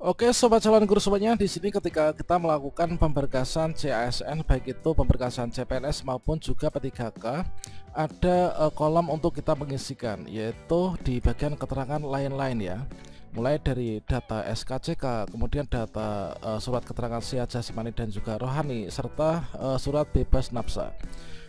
Oke, sobat calon guru semuanya, di sini ketika kita melakukan pemberkasan CASN, baik itu pemberkasan CPNS maupun juga P3K, ada kolom untuk kita mengisikan, yaitu di bagian keterangan lain-lain ya. Mulai dari data SKCK, kemudian data surat keterangan sehat jasmani dan juga rohani, serta surat bebas nafsa.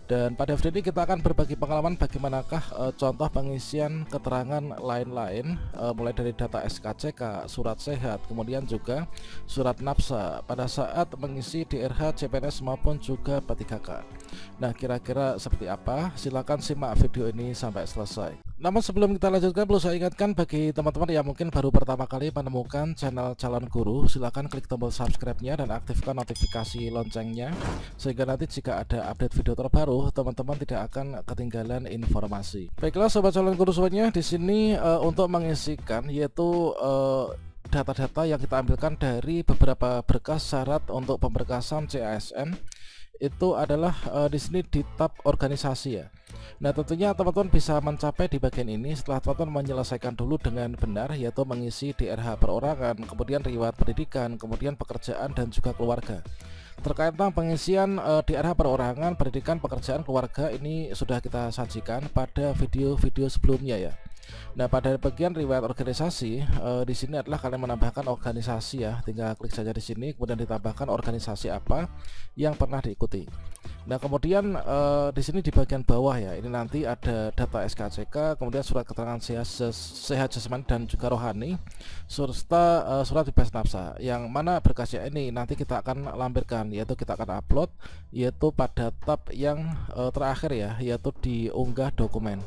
Dan pada video ini kita akan berbagi pengalaman bagaimanakah contoh pengisian keterangan lain-lain, mulai dari data SKCK, surat sehat, kemudian juga surat nafsa pada saat mengisi DRH, CPNS maupun juga P3K. Nah, kira-kira seperti apa? Silahkan simak video ini sampai selesai. Namun sebelum kita lanjutkan, perlu saya ingatkan bagi teman-teman yang mungkin baru pertama kali menemukan channel calon guru, silahkan klik tombol subscribe-nya dan aktifkan notifikasi loncengnya, sehingga nanti jika ada update video terbaru, teman-teman tidak akan ketinggalan informasi. Baiklah sobat calon guru semuanya, di sini untuk mengisikan yaitu data-data yang kita ambilkan dari beberapa berkas syarat untuk pemberkasan CASN. Itu adalah di sini di tab organisasi ya. Nah, tentunya teman-teman bisa mencapai di bagian ini setelah teman-teman menyelesaikan dulu dengan benar, yaitu mengisi DRH perorangan, kemudian riwayat pendidikan, kemudian pekerjaan dan juga keluarga. Terkait tentang pengisian DRH perorangan, pendidikan, pekerjaan, keluarga ini sudah kita sajikan pada video-video sebelumnya ya. Nah, pada bagian riwayat organisasi, di sini adalah kalian menambahkan organisasi ya. Tinggal klik saja di sini, kemudian ditambahkan organisasi apa yang pernah diikuti. Nah, kemudian di sini di bagian bawah ya, ini nanti ada data SKCK, kemudian surat keterangan sehat jasmani dan juga rohani, serta surat bebas nafsa. Yang mana berkasnya ini nanti kita akan lampirkan, yaitu kita akan upload, yaitu pada tab yang terakhir ya, yaitu diunggah dokumen.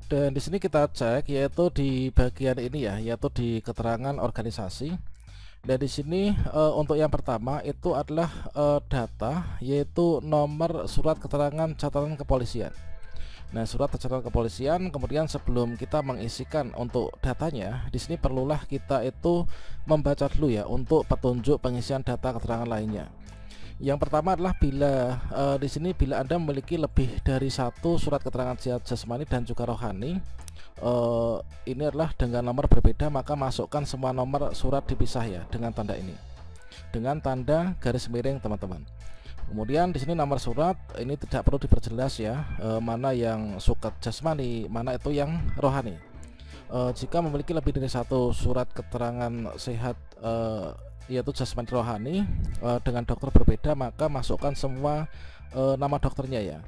Dan di sini kita cek yaitu di bagian ini ya, yaitu di keterangan organisasi. Dan di sini untuk yang pertama itu adalah data, yaitu nomor surat keterangan catatan kepolisian. Nah, surat catatan kepolisian, kemudian sebelum kita mengisikan untuk datanya, di sini perlulah kita itu membaca dulu ya untuk petunjuk pengisian data keterangan lainnya. Yang pertama adalah bila di sini bila Anda memiliki lebih dari satu surat keterangan sehat jasmani dan juga rohani, ini adalah dengan nomor berbeda, maka masukkan semua nomor surat dipisah ya dengan tanda ini, dengan tanda garis miring teman-teman. Kemudian di sini nomor surat ini tidak perlu diperjelas ya, mana yang surat jasmani, mana itu yang rohani. Jika memiliki lebih dari satu surat keterangan sehat yaitu jasmani rohani dengan dokter berbeda, maka masukkan semua nama dokternya ya,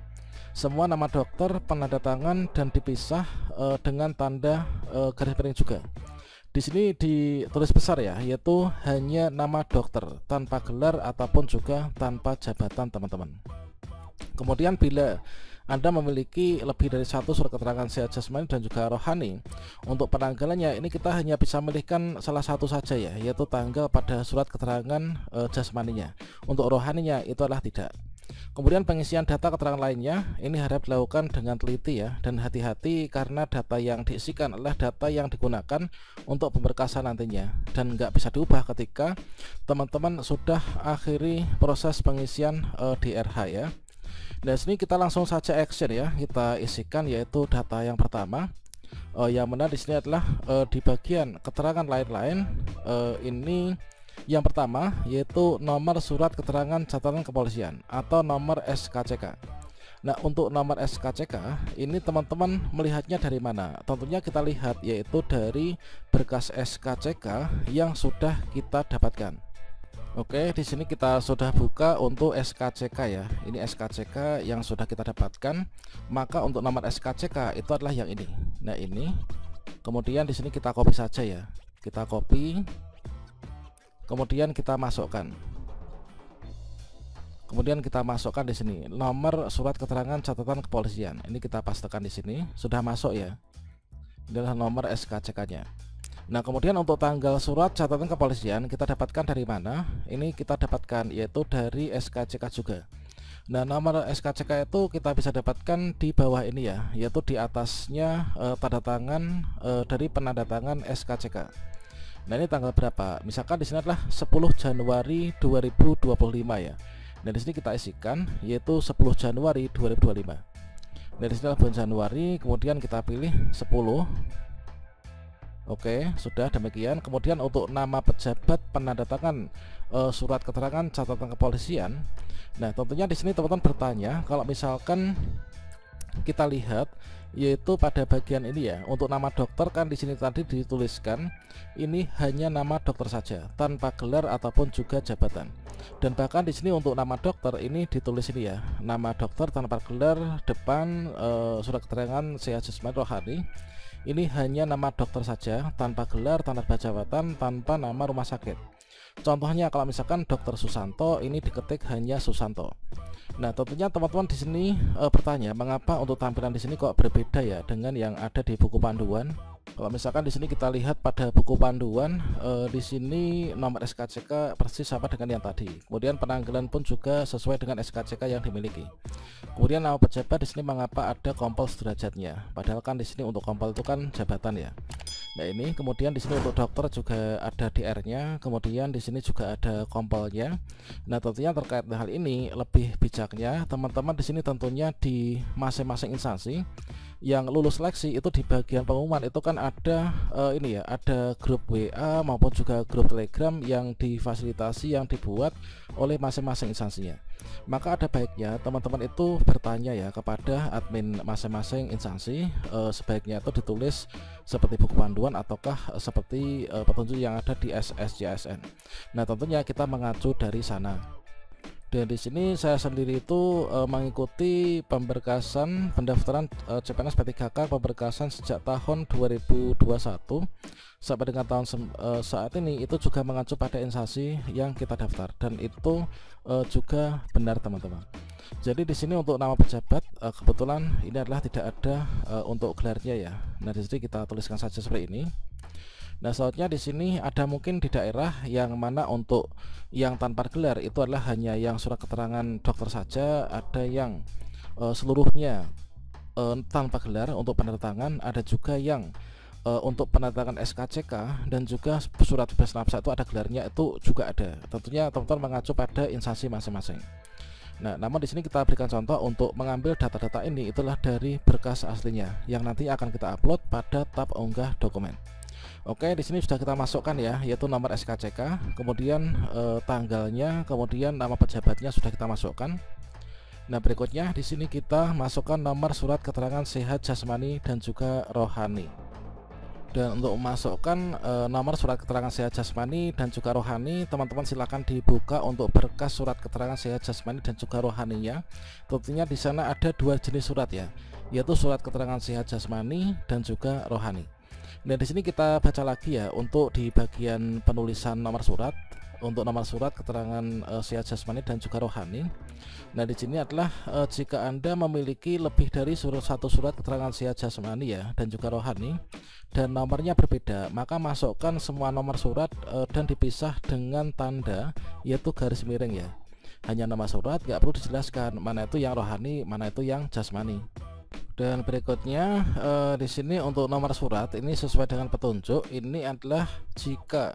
semua nama dokter, penanda tangan dan dipisah dengan tanda garis miring juga. Di sini ditulis besar ya, yaitu hanya nama dokter tanpa gelar ataupun juga tanpa jabatan teman-teman. Kemudian bila Anda memiliki lebih dari satu surat keterangan sehat jasmani dan juga rohani, untuk penanggalannya ini kita hanya bisa memilihkan salah satu saja ya, yaitu tanggal pada surat keterangan jasmaninya. Untuk rohaninya itu adalah tidak. Kemudian pengisian data keterangan lainnya ini harap dilakukan dengan teliti ya, dan hati-hati karena data yang diisikan adalah data yang digunakan untuk pemberkasan nantinya dan nggak bisa diubah ketika teman-teman sudah akhiri proses pengisian DRH ya. Nah, sini kita langsung saja action ya, kita isikan yaitu data yang pertama, yang mana di sini adalah di bagian keterangan lain-lain. Ini yang pertama yaitu nomor surat keterangan catatan kepolisian atau nomor SKCK. Nah, untuk nomor SKCK ini teman-teman melihatnya dari mana? Tentunya kita lihat yaitu dari berkas SKCK yang sudah kita dapatkan. Oke, di sini kita sudah buka untuk SKCK ya. Ini SKCK yang sudah kita dapatkan. Maka untuk nomor SKCK itu adalah yang ini. Nah, ini. Kemudian di sini kita copy saja ya. Kita copy. Kemudian kita masukkan. Kemudian kita masukkan di sini nomor surat keterangan catatan kepolisian. Ini kita pastekan di sini. Sudah masuk ya. Ini adalah nomor SKCK-nya. Nah, kemudian untuk tanggal surat catatan kepolisian kita dapatkan dari mana? Ini kita dapatkan yaitu dari SKCK juga. Nah, nomor SKCK itu kita bisa dapatkan di bawah ini ya, yaitu di atasnya tanda tangan dari penanda tangan SKCK. Nah, ini tanggal berapa? Misalkan di sini adalah 10 Januari 2025 ya. Nah, di sini kita isikan yaitu 10 Januari 2025. Nah, di sini adalah bulan Januari, kemudian kita pilih 10. Oke, sudah demikian. Kemudian untuk nama pejabat penandatangan surat keterangan catatan kepolisian. Nah, tentunya di sini teman-teman bertanya, kalau misalkan kita lihat yaitu pada bagian ini ya, untuk nama dokter kan di sini tadi dituliskan ini hanya nama dokter saja tanpa gelar ataupun juga jabatan. Dan bahkan di sini untuk nama dokter ini ditulis ini ya, nama dokter tanpa gelar depan surat keterangan sehat jasmani rohani. Ini hanya nama dokter saja tanpa gelar, tanpa jabatan, tanpa nama rumah sakit. Contohnya kalau misalkan Dokter Susanto, ini diketik hanya Susanto. Nah, tentunya teman-teman di sini bertanya, mengapa untuk tampilan di sini kok berbeda ya dengan yang ada di buku panduan? Kalau misalkan di sini kita lihat pada buku panduan, di sini nomor SKCK persis sama dengan yang tadi. Kemudian penanggalan pun juga sesuai dengan SKCK yang dimiliki. Kemudian nama pejabat di sini mengapa ada kompol sederajatnya? Padahal kan di sini untuk kompol itu kan jabatan ya. Nah, ini kemudian di sini untuk dokter juga ada DR-nya, kemudian di sini juga ada kompolnya. Nah, tentunya terkait hal ini lebih bijaknya teman-teman di sini tentunya di masing-masing instansi yang lulus seleksi itu di bagian pengumuman itu kan ada ini ya, ada grup WA maupun juga grup Telegram yang difasilitasi, yang dibuat oleh masing-masing instansinya. Maka ada baiknya teman-teman itu bertanya ya kepada admin masing-masing instansi, sebaiknya itu ditulis seperti buku panduan ataukah seperti petunjuk yang ada di SSJSN. Nah, tentunya kita mengacu dari sana. Dan di sini saya sendiri itu mengikuti pemberkasan pendaftaran CPNS P3K pemberkasan sejak tahun 2021 sampai dengan tahun saat ini, itu juga mengacu pada instansi yang kita daftar, dan itu juga benar teman-teman. Jadi di sini untuk nama pejabat kebetulan ini adalah tidak ada untuk gelarnya ya. Nah, di sini kita tuliskan saja seperti ini. Nah, selanjutnya di sini ada mungkin di daerah yang mana untuk yang tanpa gelar itu adalah hanya yang surat keterangan dokter saja, ada yang seluruhnya tanpa gelar untuk penandatangan, ada juga yang untuk penandatangan SKCK dan juga surat bebas nafsa itu ada gelarnya, itu juga ada. Tentunya teman-teman mengacu pada instansi masing-masing. Nah, namun di sini kita berikan contoh untuk mengambil data-data ini itulah dari berkas aslinya yang nanti akan kita upload pada tab unggah dokumen. Oke, di sini sudah kita masukkan ya, yaitu nomor SKCK, kemudian tanggalnya, kemudian nama pejabatnya sudah kita masukkan. Nah, berikutnya di sini kita masukkan nomor surat keterangan sehat jasmani dan juga rohani. Dan untuk memasukkan nomor surat keterangan sehat jasmani dan juga rohani, teman-teman silakan dibuka untuk berkas surat keterangan sehat jasmani dan juga rohaninya. Tentunya di sana ada dua jenis surat ya, yaitu surat keterangan sehat jasmani dan juga rohani. Nah, di sini kita baca lagi ya untuk di bagian penulisan nomor surat. Untuk nomor surat keterangan sehat jasmani dan juga rohani. Nah, di sini adalah jika Anda memiliki lebih dari satu surat keterangan sehat jasmani ya dan juga rohani dan nomornya berbeda, maka masukkan semua nomor surat dan dipisah dengan tanda yaitu garis miring ya. Hanya nama surat, nggak perlu dijelaskan mana itu yang rohani, mana itu yang jasmani. Dan berikutnya di sini untuk nomor surat ini sesuai dengan petunjuk, ini adalah jika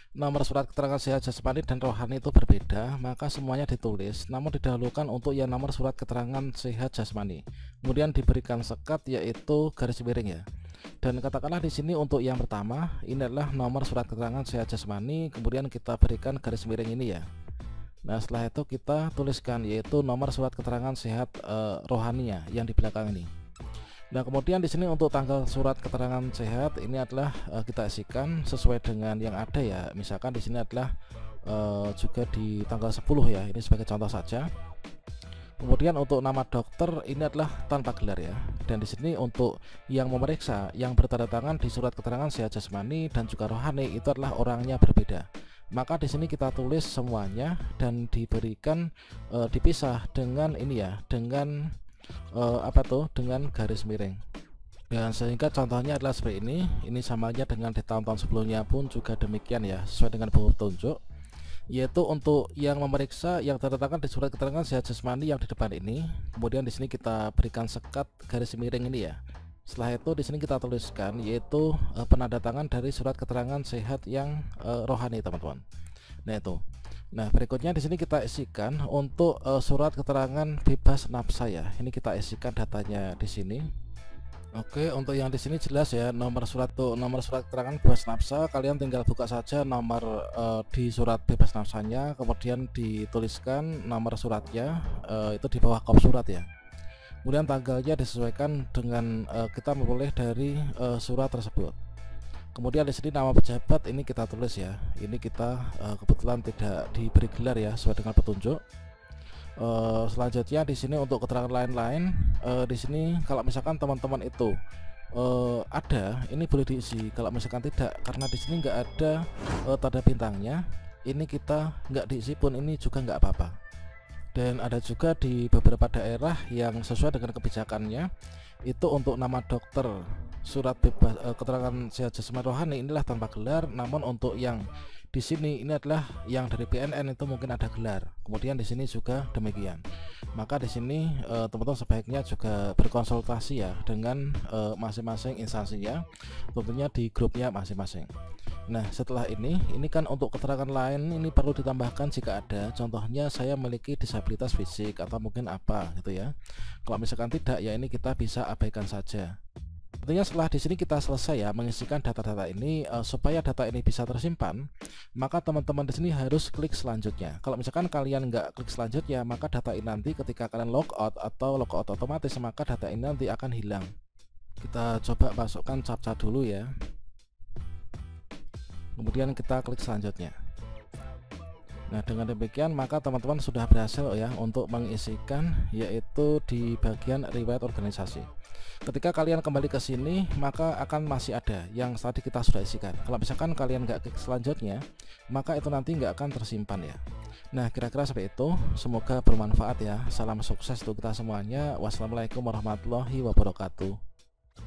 nomor surat keterangan sehat jasmani dan rohani itu berbeda, maka semuanya ditulis, namun didahulukan untuk yang nomor surat keterangan sehat jasmani, kemudian diberikan sekat yaitu garis miring ya. Dan katakanlah di sini untuk yang pertama ini adalah nomor surat keterangan sehat jasmani, kemudian kita berikan garis miring ini ya. Nah, setelah itu kita tuliskan yaitu nomor surat keterangan sehat rohaninya yang di belakang ini. Nah, kemudian di sini untuk tanggal surat keterangan sehat ini adalah kita isikan sesuai dengan yang ada ya. Misalkan di sini adalah juga di tanggal 10 ya. Ini sebagai contoh saja. Kemudian untuk nama dokter ini adalah tanpa gelar ya. Dan di sini untuk yang memeriksa yang bertanda tangan di surat keterangan sehat jasmani dan juga rohani itu adalah orangnya berbeda. Maka di sini kita tulis semuanya dan diberikan dipisah dengan ini ya, dengan dengan garis miring. Dan sehingga contohnya adalah seperti ini. Ini samanya dengan di tahun-tahun sebelumnya pun juga demikian ya, sesuai dengan buku petunjuk. Yaitu untuk yang memeriksa yang terletakkan di surat keterangan sehat jasmani yang di depan ini. Kemudian di sini kita berikan sekat garis miring ini ya. Setelah itu di sini kita tuliskan yaitu penandatangan dari surat keterangan sehat yang rohani teman-teman. Nah, itu. Nah, berikutnya di sini kita isikan untuk surat keterangan bebas nafsa ya. Ini kita isikan datanya di sini. Oke, untuk yang di sini jelas ya, nomor surat tuh, nomor surat keterangan bebas nafsa, kalian tinggal buka saja nomor di surat bebas nafsanya, kemudian dituliskan nomor suratnya, itu di bawah kop surat ya. Kemudian tanggalnya disesuaikan dengan kita memperoleh dari surat tersebut. Kemudian di sini nama pejabat ini kita tulis ya. Ini kita kebetulan tidak diberi gelar ya, sesuai dengan petunjuk. Selanjutnya di sini untuk keterangan lain-lain, di sini kalau misalkan teman-teman itu ada, ini boleh diisi. Kalau misalkan tidak, karena di sini nggak ada tanda bintangnya, ini kita nggak diisi pun ini juga nggak apa-apa. Dan ada juga di beberapa daerah yang sesuai dengan kebijakannya, itu untuk nama dokter, surat bebas keterangan sehat jasmani rohani inilah tanpa gelar, namun untuk yang di sini ini adalah yang dari PNN itu mungkin ada gelar. Kemudian di sini juga demikian. Maka di sini teman-teman sebaiknya juga berkonsultasi ya dengan masing-masing instansinya, tentunya di grupnya masing-masing. Nah, setelah ini kan untuk keterangan lain ini perlu ditambahkan jika ada. Contohnya saya memiliki disabilitas fisik atau mungkin apa gitu ya. Kalau misalkan tidak ya ini kita bisa abaikan saja. Tentunya setelah di sini kita selesai ya mengisikan data-data ini, supaya data ini bisa tersimpan, maka teman-teman di sini harus klik selanjutnya. Kalau misalkan kalian nggak klik selanjutnya, maka data ini nanti ketika kalian logout atau logout otomatis, maka data ini nanti akan hilang. Kita coba masukkan captcha dulu ya. Kemudian kita klik selanjutnya. Nah, dengan demikian maka teman-teman sudah berhasil ya untuk mengisikan, yaitu di bagian riwayat organisasi. Ketika kalian kembali ke sini, maka akan masih ada yang tadi kita sudah isikan. Kalau misalkan kalian nggak klik selanjutnya, maka itu nanti nggak akan tersimpan ya. Nah, kira-kira seperti itu. Semoga bermanfaat ya. Salam sukses untuk kita semuanya. Wassalamualaikum warahmatullahi wabarakatuh.